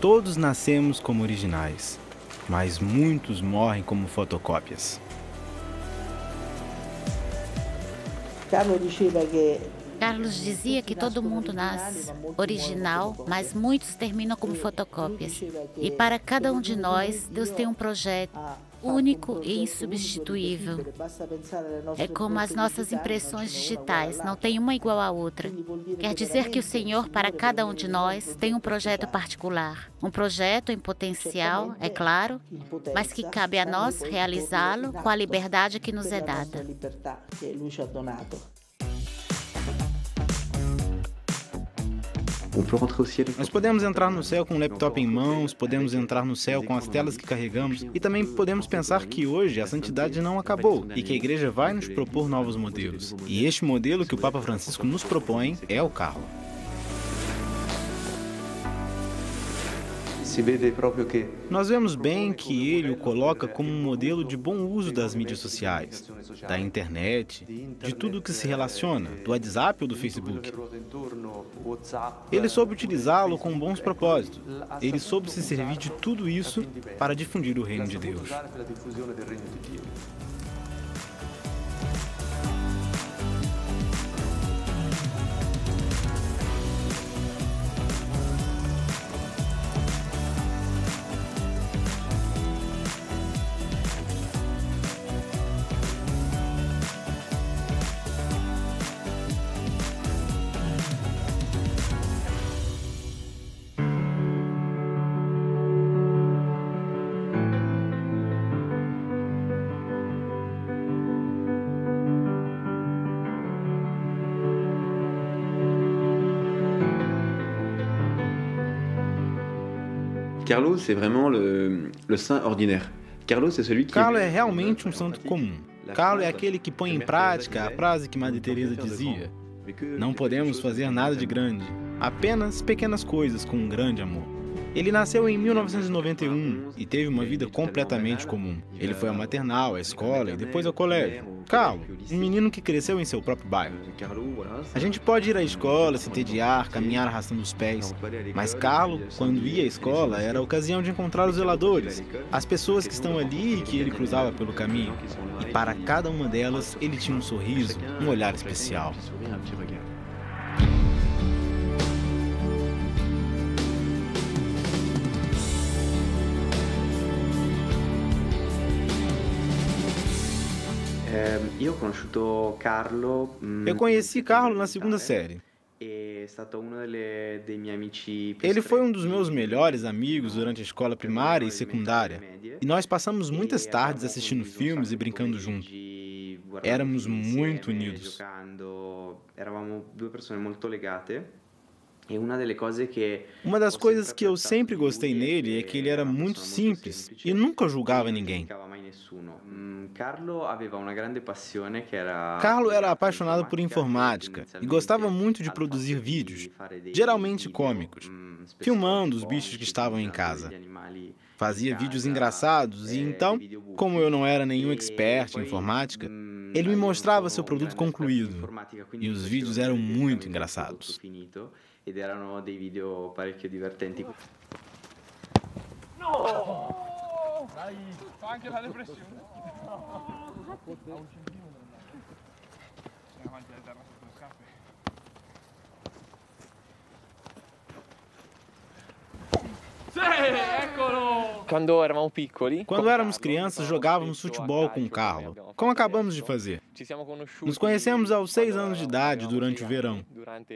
Todos nascemos como originais, mas muitos morrem como fotocópias. Carlos dizia que todo mundo nasce original, mas muitos terminam como fotocópias. E para cada um de nós, Deus tem um projeto único e insubstituível. É como as nossas impressões digitais, não tem uma igual à outra. Quer dizer que o Senhor, para cada um de nós, tem um projeto particular. Um projeto em potencial, é claro, mas que cabe a nós realizá-lo com a liberdade que nos é dada. Nós podemos entrar no céu com um laptop em mãos, podemos entrar no céu com as telas que carregamos e também podemos pensar que hoje a santidade não acabou e que a igreja vai nos propor novos modelos. E este modelo que o Papa Francisco nos propõe é o carro. Nós vemos bem que ele o coloca como um modelo de bom uso das mídias sociais, da internet, de tudo que se relaciona, do WhatsApp ou do Facebook. Ele soube utilizá-lo com bons propósitos. Ele soube se servir de tudo isso para difundir o reino de Deus. Carlos é vraiment le saint ordinaire. Carlos é realmente um santo comum. Carlos é aquele que põe em prática a frase que Madre Teresa dizia: não podemos fazer nada de grande, apenas pequenas coisas com um grande amor. Ele nasceu em 1991 e teve uma vida completamente comum. Ele foi ao maternal, à escola e depois ao colégio. Carlos, um menino que cresceu em seu próprio bairro. A gente pode ir à escola, se entediar, caminhar arrastando os pés. Mas Carlos, quando ia à escola, era a ocasião de encontrar os zeladores, as pessoas que estão ali e que ele cruzava pelo caminho. E para cada uma delas, ele tinha um sorriso, um olhar especial. Eu conheci Carlo na segunda série. Ele foi um dos meus melhores amigos durante a escola primária e secundária. E nós passamos muitas tardes assistindo filmes e brincando juntos. Éramos muito unidos. Uma das coisas que eu sempre gostei nele é que ele era muito simples e nunca julgava ninguém. Carlo era apaixonado por informática e gostava muito de produzir vídeos, geralmente cômicos, filmando os bichos que estavam em casa. Fazia vídeos engraçados e então, como eu não era nenhum expert em informática, ele me mostrava seu produto concluído e os vídeos eram muito engraçados. Ed erano dei video parecchio divertenti. No! Dai, fa anche la depressione. Avanti alla terra sotto le scarpe. Quando éramos crianças, jogávamos futebol com o Carlo, como acabamos de fazer. Nos conhecemos aos 6 anos de idade, durante o verão,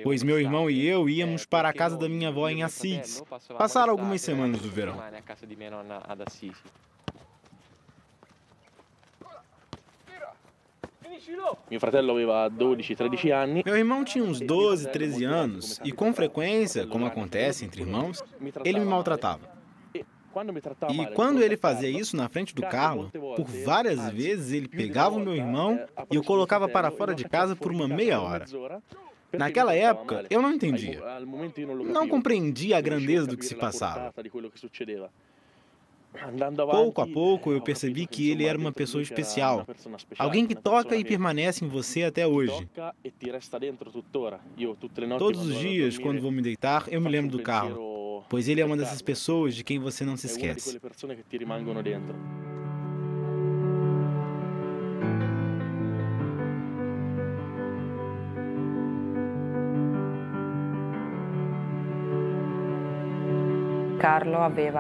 pois meu irmão e eu íamos para a casa da minha avó em Assis, passar algumas semanas do verão. Mio fratello aveva 12, 13 anni. Meu irmão tinha uns 12, 13 anos e, com frequência, como acontece entre irmãos, ele me maltratava. E quando ele fazia isso na frente do Carlo, por várias vezes ele pegava o meu irmão e o colocava para fora de casa por uma meia hora. Naquela época, eu não entendia. Não compreendia a grandeza do que se passava. Pouco a pouco, eu percebi que ele era uma pessoa especial. Alguém que toca e permanece em você até hoje. Todos os dias, quando vou me deitar, eu me lembro do Carlo, pois ele é uma dessas pessoas de quem você não se esquece.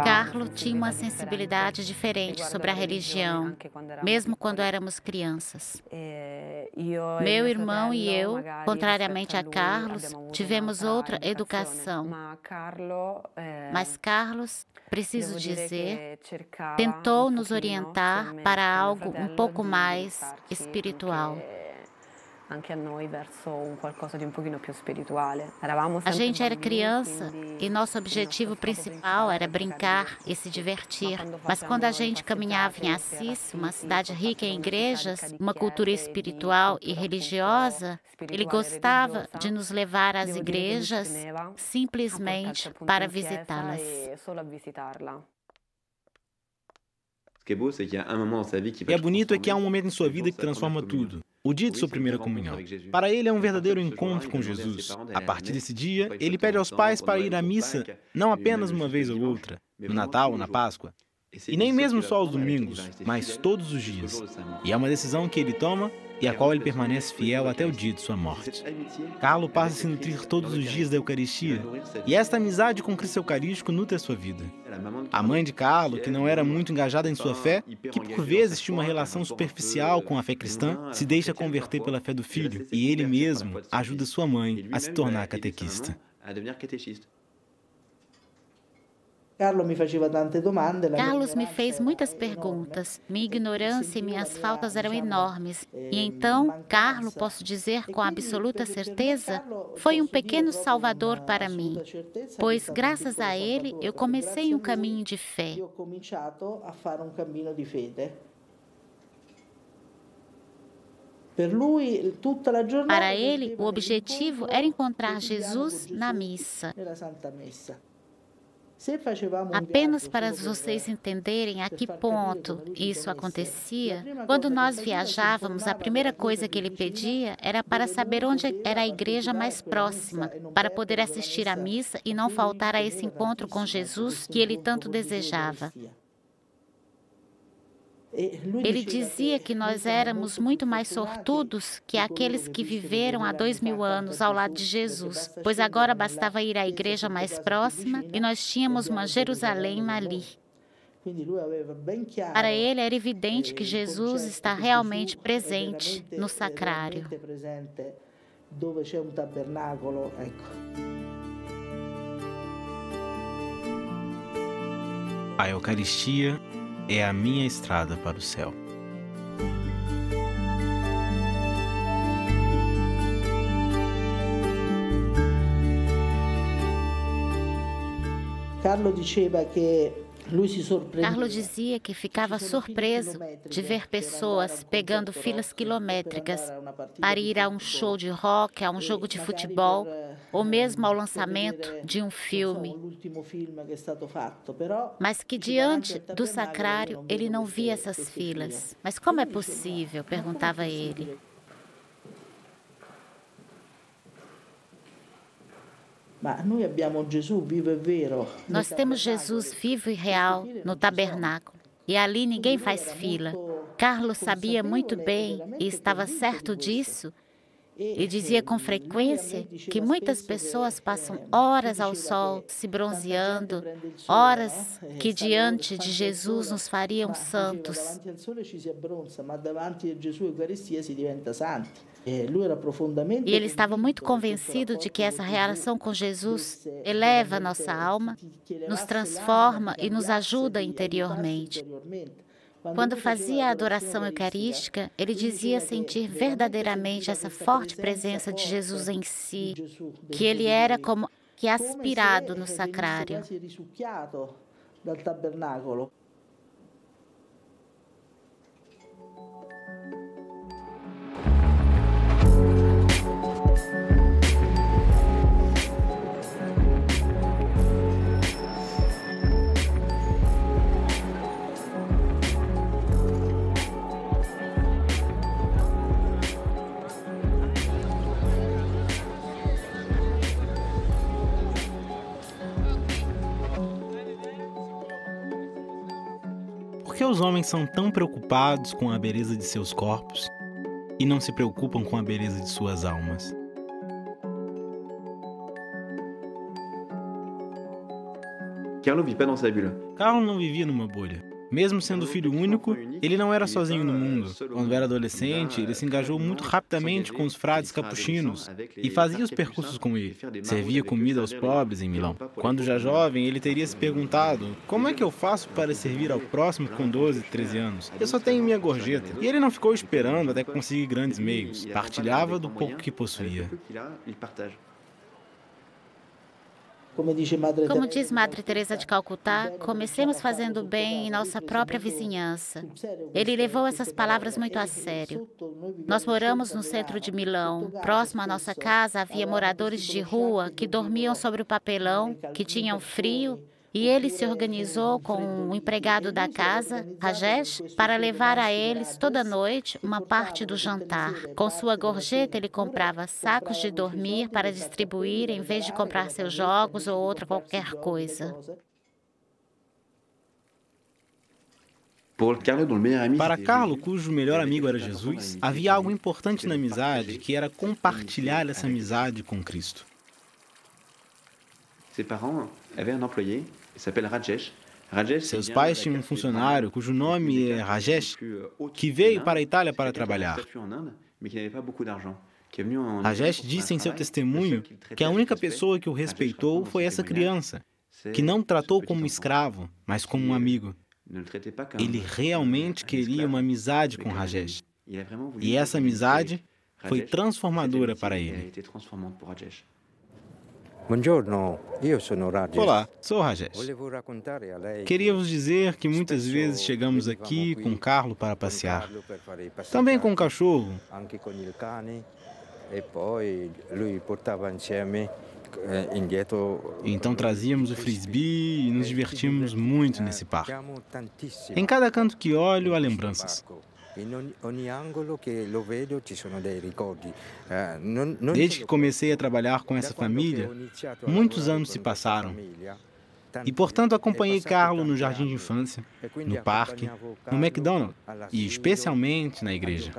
Carlo tinha uma sensibilidade diferente sobre a religião, mesmo quando éramos crianças. Meu irmão e eu, contrariamente a Carlos, tivemos outra educação. Mas Carlos, preciso dizer, tentou nos orientar para algo um pouco mais espiritual. A gente era criança e nosso objetivo principal era brincar e se divertir. Mas quando a gente caminhava em Assis, uma cidade rica em igrejas, uma cultura espiritual e religiosa, ele gostava de nos levar às igrejas simplesmente para visitá-las. E é bonito é que há um momento em sua vida que transforma tudo. O dia de sua primeira comunhão. Para ele é um verdadeiro encontro com Jesus. A partir desse dia, ele pede aos pais para ir à missa, não apenas uma vez ou outra, no Natal ou na Páscoa, e nem mesmo só aos domingos, mas todos os dias. E é uma decisão que ele toma e a qual ele permanece fiel até o dia de sua morte. Carlo passa a se nutrir todos os dias da Eucaristia, e esta amizade com Cristo Eucarístico nutre a sua vida. A mãe de Carlo, que não era muito engajada em sua fé, que por vezes tinha uma relação superficial com a fé cristã, se deixa converter pela fé do filho, e ele mesmo ajuda sua mãe a se tornar catequista. Carlos me fez muitas perguntas. Minha ignorância e minhas faltas eram enormes. E então, Carlos, posso dizer com absoluta certeza, foi um pequeno salvador para mim, pois graças a ele eu comecei um caminho de fé. Para ele, o objetivo era encontrar Jesus na missa. Apenas para vocês entenderem a que ponto isso acontecia, quando nós viajávamos, a primeira coisa que ele pedia era para saber onde era a igreja mais próxima, para poder assistir à missa e não faltar a esse encontro com Jesus que ele tanto desejava. Ele dizia que nós éramos muito mais sortudos que aqueles que viveram há 2000 anos ao lado de Jesus, pois agora bastava ir à igreja mais próxima e nós tínhamos uma Jerusalém ali. Para ele era evidente que Jesus está realmente presente no sacrário. A Eucaristia é a minha estrada para o céu. Carlo dizia que ficava surpreso de ver pessoas pegando filas quilométricas para ir a um show de rock, a um jogo de futebol, ou mesmo ao lançamento de um filme. Mas que diante do sacrário ele não via essas filas. Mas como é possível? Perguntava ele. Nós temos Jesus vivo e real no tabernáculo. E ali ninguém faz fila. Carlos sabia muito bem e estava certo disso. E dizia com frequência que muitas pessoas passam horas ao sol se bronzeando, horas que diante de Jesus nos fariam santos. E ele estava muito convencido de que essa relação com Jesus eleva a nossa alma, nos transforma e nos ajuda interiormente. Quando fazia a adoração eucarística, ele dizia sentir verdadeiramente essa forte presença de Jesus em si, que ele era como que aspirado no sacrário. Por que os homens são tão preocupados com a beleza de seus corpos e não se preocupam com a beleza de suas almas? Carlo vit pas dans sa bulle. Carlo não vivia numa bolha. Mesmo sendo filho único, ele não era sozinho no mundo. Quando era adolescente, ele se engajou muito rapidamente com os frades capuchinos e fazia os percursos com ele. Servia comida aos pobres em Milão. Quando já jovem, ele teria se perguntado: como é que eu faço para servir ao próximo com 12, 13 anos? Eu só tenho minha gorjeta. E ele não ficou esperando até conseguir grandes meios. Partilhava do pouco que possuía. Como diz Madre Teresa de Calcutá, comecemos fazendo bem em nossa própria vizinhança. Ele levou essas palavras muito a sério. Nós moramos no centro de Milão. Próximo à nossa casa havia moradores de rua que dormiam sobre o papelão, que tinham frio, e ele se organizou com o empregado da casa, Rajesh, para levar a eles toda noite uma parte do jantar. Com sua gorjeta, ele comprava sacos de dormir para distribuir em vez de comprar seus jogos ou outra qualquer coisa. Para Carlo, cujo melhor amigo era Jesus, havia algo importante na amizade, que era compartilhar essa amizade com Cristo. Ses parents avaient un employé, il s'appelle Rajesh. Seus pais tinham um funcionário cujo nome é Rajesh, que veio para a Itália para trabalhar. Rajesh disse em seu testemunho que a única pessoa que o respeitou foi essa criança, que não o tratou como escravo, mas como um amigo. Ele realmente queria uma amizade com Rajesh. E essa amizade foi transformadora para ele. Olá, sou Rajesh. Queria vos dizer que muitas vezes chegamos aqui com Carlo para passear. Também com o cachorro. Então trazíamos o frisbee e nos divertimos muito nesse parque. Em cada canto que olho, há lembranças. Desde que comecei a trabalhar com essa família, muitos anos se passaram. E, portanto, acompanhei Carlo no jardim de infância, no parque, no McDonald's e, especialmente, na igreja.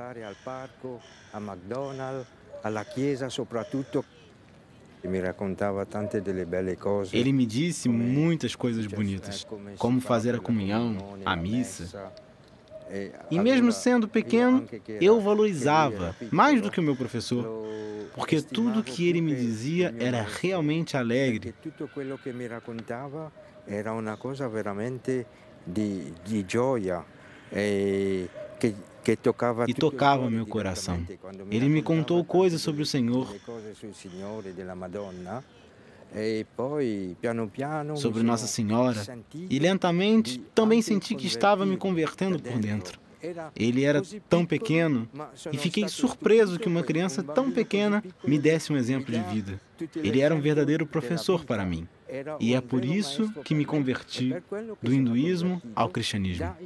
Ele me disse muitas coisas bonitas, como fazer a comunhão, a missa. E mesmo sendo pequeno, eu valorizava mais do que o meu professor, porque tudo que ele me dizia era realmente alegre. Era uma coisa veramente de joia que tocava meu coração. Ele me contou coisas sobre o Senhor, sobre Nossa Senhora, e lentamente também senti que estava me convertendo por dentro. Ele era tão pequeno e fiquei surpreso que uma criança tão pequena me desse um exemplo de vida. Ele era um verdadeiro professor para mim. E é por isso que me converti do hinduísmo ao cristianismo.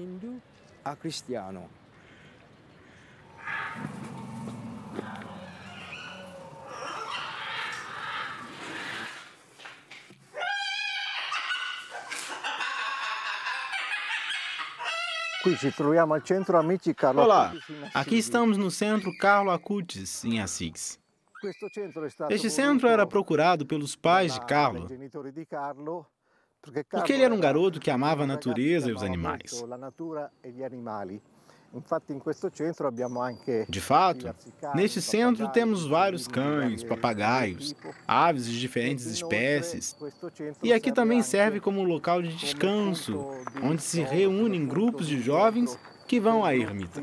Olá, aqui estamos no centro Carlo Acutis, em Assis. Este centro era procurado pelos pais de Carlo, porque ele era um garoto que amava a natureza e os animais. De fato, neste centro temos vários cães, papagaios, aves de diferentes espécies. E aqui também serve como local de descanso, onde se reúnem grupos de jovens que vão à ermita.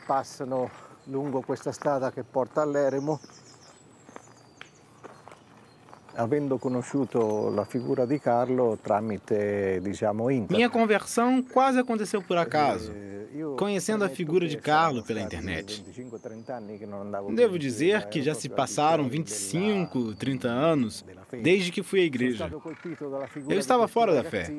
Passano lungo questa strada che porta all'eremo. Avendo conosciuto la figura di Carlo tramite, diciamo, internet. Minha conversão quase aconteceu por acaso, conhecendo a figura de Carlo pela internet. Devo dizer que já se passaram 25, 30 anos desde que fui à igreja. Eu estava fora da fé.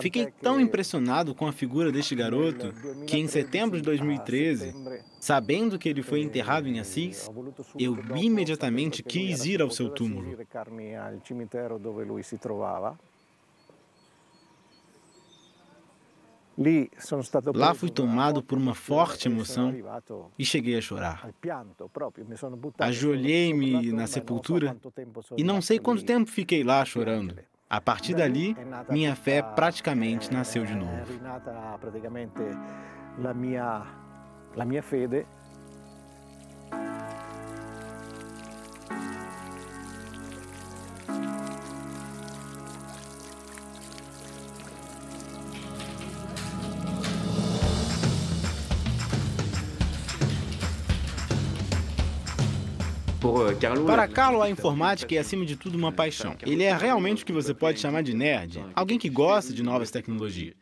Fiquei tão impressionado com a figura deste garoto que em setembro de 2013, sabendo que ele foi enterrado em Assis, eu imediatamente quis ir ao seu túmulo. Lá fui tomado por uma forte emoção e cheguei a chorar. Ajoelhei-me na sepultura e não sei quanto tempo fiquei lá chorando. A partir dali, minha fé praticamente nasceu de novo. La mia fede. Para Carlo, a informática é, acima de tudo, uma paixão. Ele é realmente o que você pode chamar de nerd, alguém que gosta de novas tecnologias.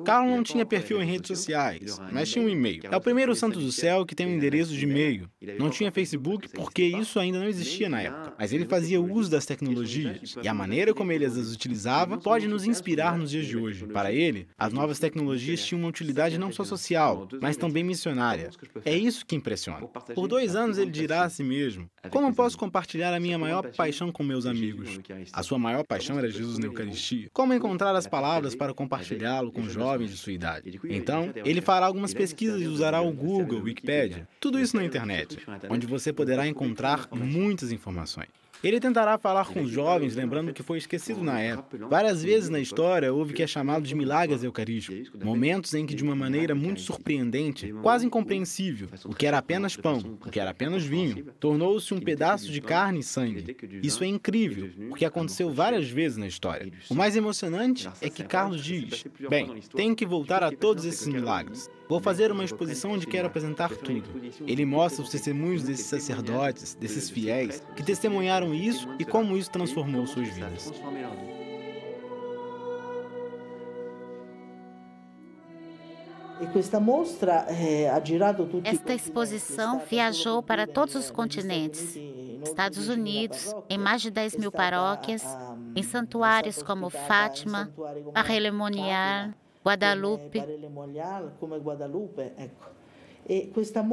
Carlo não tinha perfil em redes sociais, mas tinha um e-mail. É o primeiro santo do céu que tem um endereço de e-mail. Não tinha Facebook porque isso ainda não existia na época, mas ele fazia uso das tecnologias e a maneira como ele as utilizava pode nos inspirar nos dias de hoje. Para ele, as novas tecnologias tinham uma utilidade não só social, mas também missionária. É isso que impressiona. Por 2 anos ele dirá a si mesmo: como posso compartilhar a minha maior paixão com meus amigos? A sua maior paixão era Jesus na Eucaristia. Como encontrar as palavras para compartilhá-lo com jovens de sua idade? Então, ele fará algumas pesquisas e usará o Google, o Wikipedia, tudo isso na internet, onde você poderá encontrar muitas informações. Ele tentará falar com os jovens, lembrando que foi esquecido na época. Várias vezes na história houve o que é chamado de milagres eucarísticos, momentos em que, de uma maneira muito surpreendente, quase incompreensível, o que era apenas pão, o que era apenas vinho, tornou-se um pedaço de carne e sangue. Isso é incrível, porque aconteceu várias vezes na história. O mais emocionante é que Carlos diz: bem, tenho que voltar a todos esses milagres. Vou fazer uma exposição onde quero apresentar tudo. Ele mostra os testemunhos desses sacerdotes, desses fiéis, que testemunharam isso e como isso transformou suas vidas. Esta exposição viajou para todos os continentes, Estados Unidos, em mais de 10 mil paróquias, em santuários como Fátima, Barrelemonial, Guadalupe.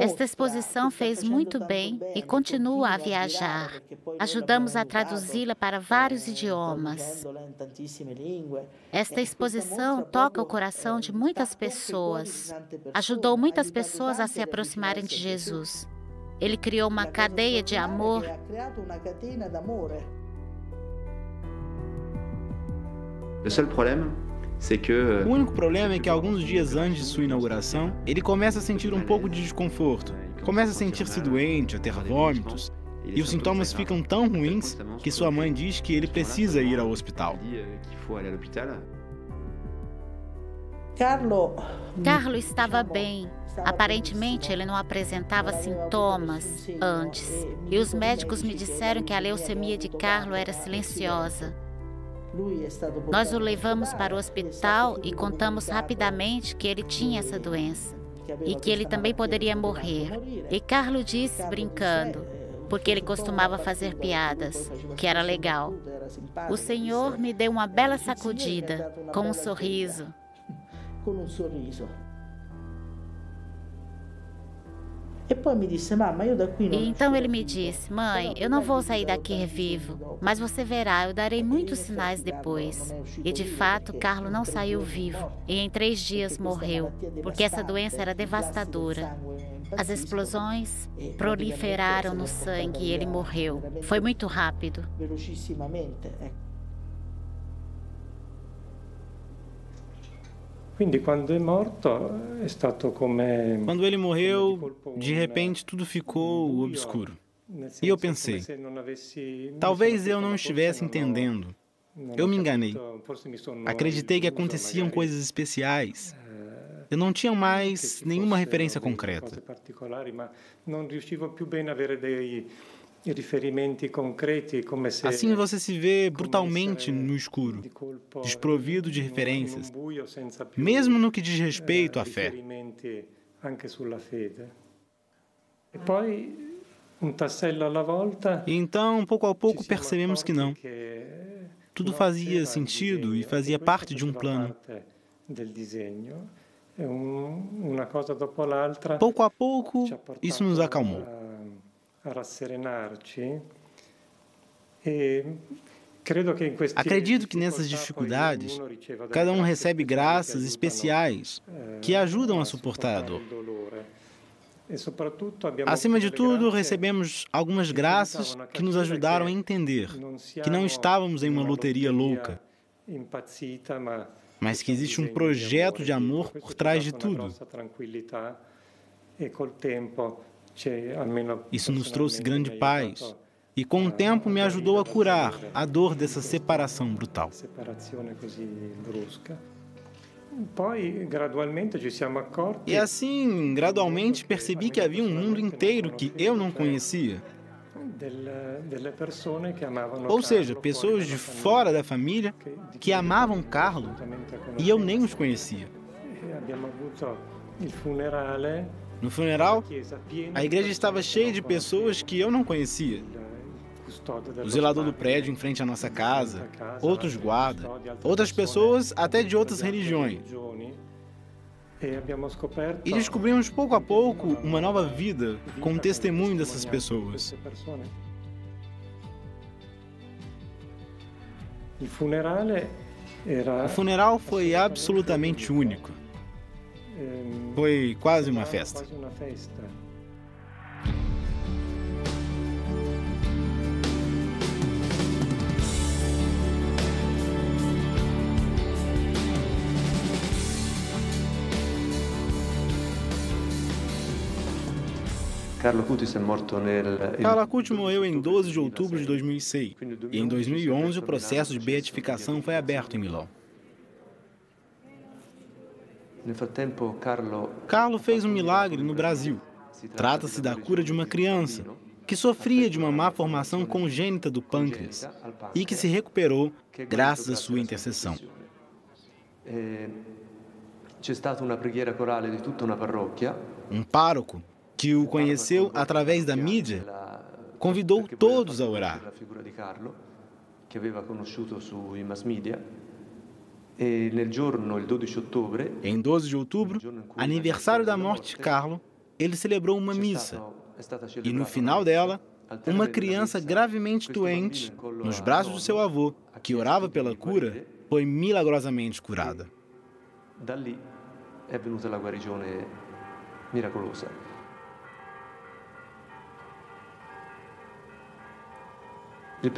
Esta exposição fez muito bem e continua a viajar. Ajudamos a traduzi-la para vários idiomas. Esta exposição toca o coração de muitas pessoas. Ajudou muitas pessoas a se aproximarem de Jesus. Ele criou uma cadeia de amor. O único problema é que alguns dias antes de sua inauguração, ele começa a sentir um pouco de desconforto. Começa a sentir-se doente, a ter vômitos. E os sintomas ficam tão ruins que sua mãe diz que ele precisa ir ao hospital. Carlo estava bem. Aparentemente, ele não apresentava sintomas antes. E os médicos me disseram que a leucemia de Carlo era silenciosa. Nós o levamos para o hospital e contamos rapidamente que ele tinha essa doença e que ele também poderia morrer. E Carlo disse, brincando, porque ele costumava fazer piadas, que era legal: o Senhor me deu uma bela sacudida, com um sorriso. E então ele me disse: mãe, eu não vou sair daqui vivo, mas você verá, eu darei muitos sinais depois. E de fato, Carlo não saiu vivo e em 3 dias morreu, porque essa doença era devastadora. As explosões proliferaram no sangue e ele morreu. Foi muito rápido. Quando ele morreu, de repente tudo ficou obscuro. E eu pensei, talvez eu não estivesse entendendo. Eu me enganei. Acreditei que aconteciam coisas especiais. Eu não tinha mais nenhuma referência concreta. Assim você se vê brutalmente no escuro, desprovido de referências, mesmo no que diz respeito à fé. E então, pouco a pouco, percebemos que não. Tudo fazia sentido e fazia parte de um plano. Pouco a pouco, isso nos acalmou. Acredito que nessas dificuldades, cada um recebe graças especiais que ajudam a suportar a dor. Acima de tudo, recebemos algumas graças que nos ajudaram a entender que não estávamos em uma loteria louca, mas que existe um projeto de amor por trás de tudo. Isso nos trouxe grande paz e, com o tempo, me ajudou a curar a dor dessa separação brutal. E assim, gradualmente, percebi que havia um mundo inteiro que eu não conhecia. Ou seja, pessoas de fora da família que amavam Carlo e eu nem os conhecia. No funeral, a igreja estava cheia de pessoas que eu não conhecia. O zelador do prédio em frente à nossa casa, outros guardas, outras pessoas até de outras religiões. E descobrimos pouco a pouco uma nova vida com o testemunho dessas pessoas. O funeral foi absolutamente único. Foi quase uma festa. Carlo Acutis morreu em 12 de outubro de 2006 e em 2011 o processo de beatificação foi aberto em Milão. Carlo fez um milagre no Brasil. Trata-se da cura de uma criança que sofria de uma má formação congênita do pâncreas e que se recuperou graças à sua intercessão. Um pároco que o conheceu através da mídia, convidou todos a orar. Em 12 de outubro, aniversário da morte de Carlo, ele celebrou uma missa. E no final dela, uma criança gravemente doente, nos braços do seu avô, que orava pela cura, foi milagrosamente curada. Dali è venuta la guarigione miracolosa. O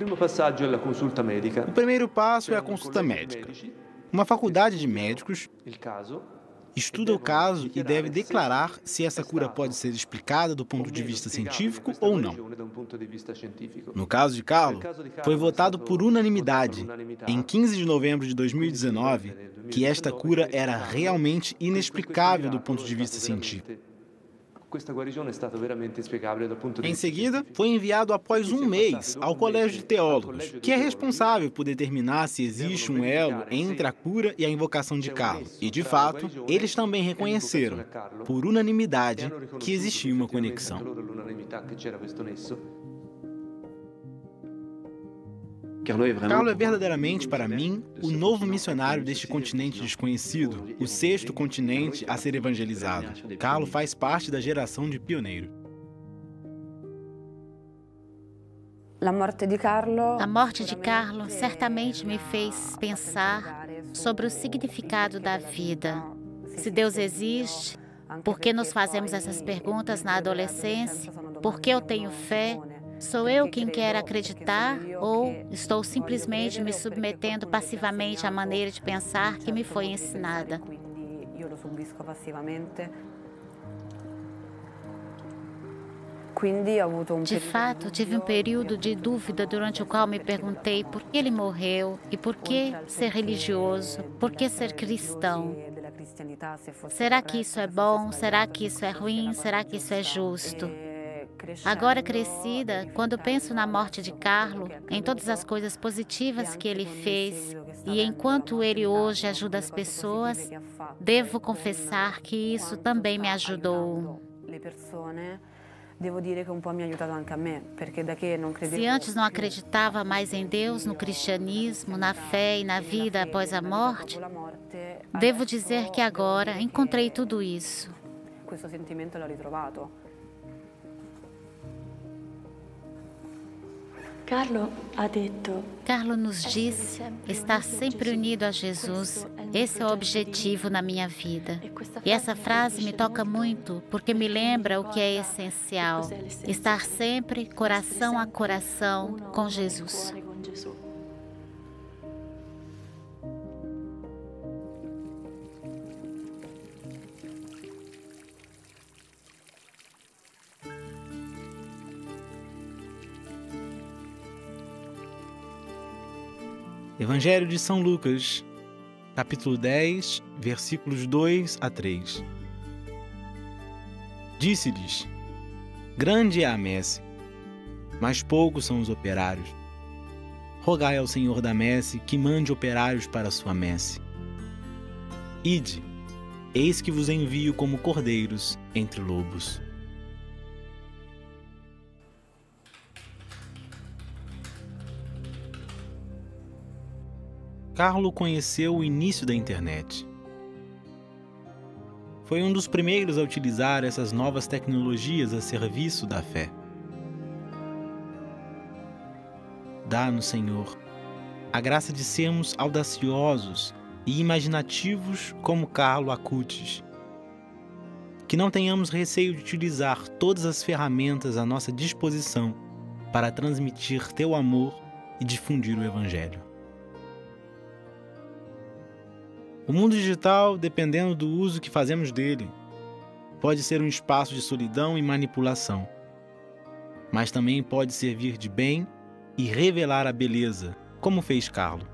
primeiro passo é a consulta médica. Uma faculdade de médicos estuda o caso e deve declarar se essa cura pode ser explicada do ponto de vista científico ou não. No caso de Carlo, foi votado por unanimidade, em 15 de novembro de 2019, que esta cura era realmente inexplicável do ponto de vista científico. Em seguida, foi enviado após um mês ao Colégio de Teólogos, que é responsável por determinar se existe um elo entre a cura e a invocação de Carlo. E, de fato, eles também reconheceram, por unanimidade, que existia uma conexão. Carlo é verdadeiramente, para mim, o novo missionário deste continente desconhecido, o sexto continente a ser evangelizado. Carlo faz parte da geração de pioneiro. A morte de Carlo certamente me fez pensar sobre o significado da vida. Se Deus existe, por que nos fazemos essas perguntas na adolescência? Por que eu tenho fé? Sou eu quem quer acreditar ou estou simplesmente me submetendo passivamente à maneira de pensar que me foi ensinada? De fato, tive um período de dúvida durante o qual me perguntei por que ele morreu e por que ser religioso, por que ser cristão. Será que isso é bom? Será que isso é ruim? Será que isso é justo? Agora crescida, quando penso na morte de Carlo, em todas as coisas positivas que ele fez e enquanto ele hoje ajuda as pessoas, devo confessar que isso também me ajudou. Se antes não acreditava mais em Deus, no cristianismo, na fé e na vida após a morte, devo dizer que agora encontrei tudo isso. Carlo nos disse estar sempre unido a Jesus. Esse é o objetivo na minha vida. E essa frase me toca muito, porque me lembra o que é essencial: estar sempre coração a coração com Jesus. Evangelho de São Lucas, capítulo 10, versículos 2 a 3. Disse-lhes: grande é a messe, mas poucos são os operários. Rogai ao Senhor da messe que mande operários para a sua messe. Ide, eis que vos envio como cordeiros entre lobos. Carlo conheceu o início da internet. Foi um dos primeiros a utilizar essas novas tecnologias a serviço da fé. Dá-nos, Senhor, a graça de sermos audaciosos e imaginativos como Carlo Acutis. Que não tenhamos receio de utilizar todas as ferramentas à nossa disposição para transmitir Teu amor e difundir o Evangelho. O mundo digital, dependendo do uso que fazemos dele, pode ser um espaço de solidão e manipulação, mas também pode servir de bem e revelar a beleza, como fez Carlo.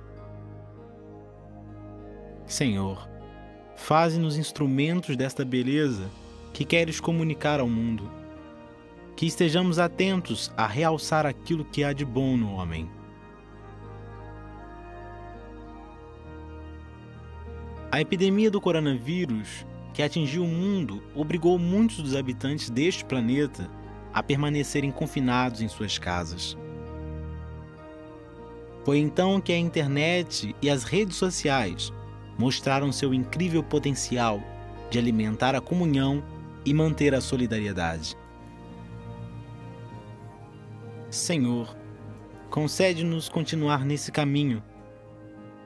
Senhor, faze-nos instrumentos desta beleza que queres comunicar ao mundo, que estejamos atentos a realçar aquilo que há de bom no homem. A epidemia do coronavírus, que atingiu o mundo, obrigou muitos dos habitantes deste planeta a permanecerem confinados em suas casas. Foi então que a internet e as redes sociais mostraram seu incrível potencial de alimentar a comunhão e manter a solidariedade. Senhor, concede-nos continuar nesse caminho,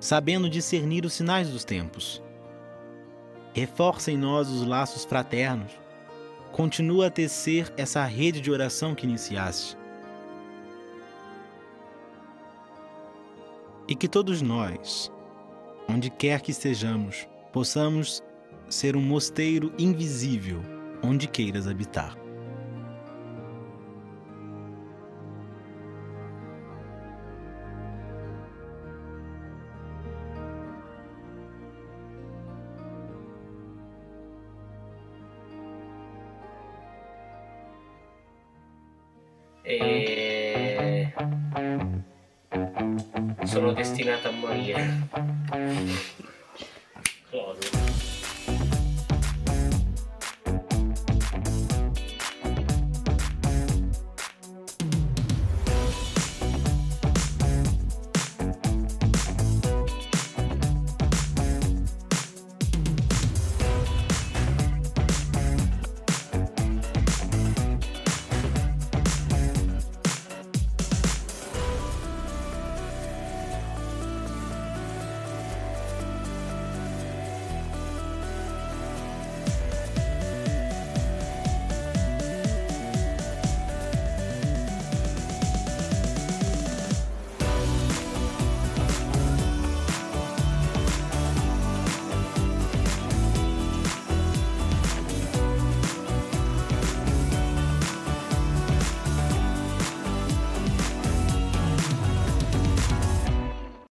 sabendo discernir os sinais dos tempos. Reforça em nós os laços fraternos. Continua a tecer essa rede de oração que iniciaste. E que todos nós, onde quer que estejamos, possamos ser um mosteiro invisível onde queiras habitar. Sono destinata a morire.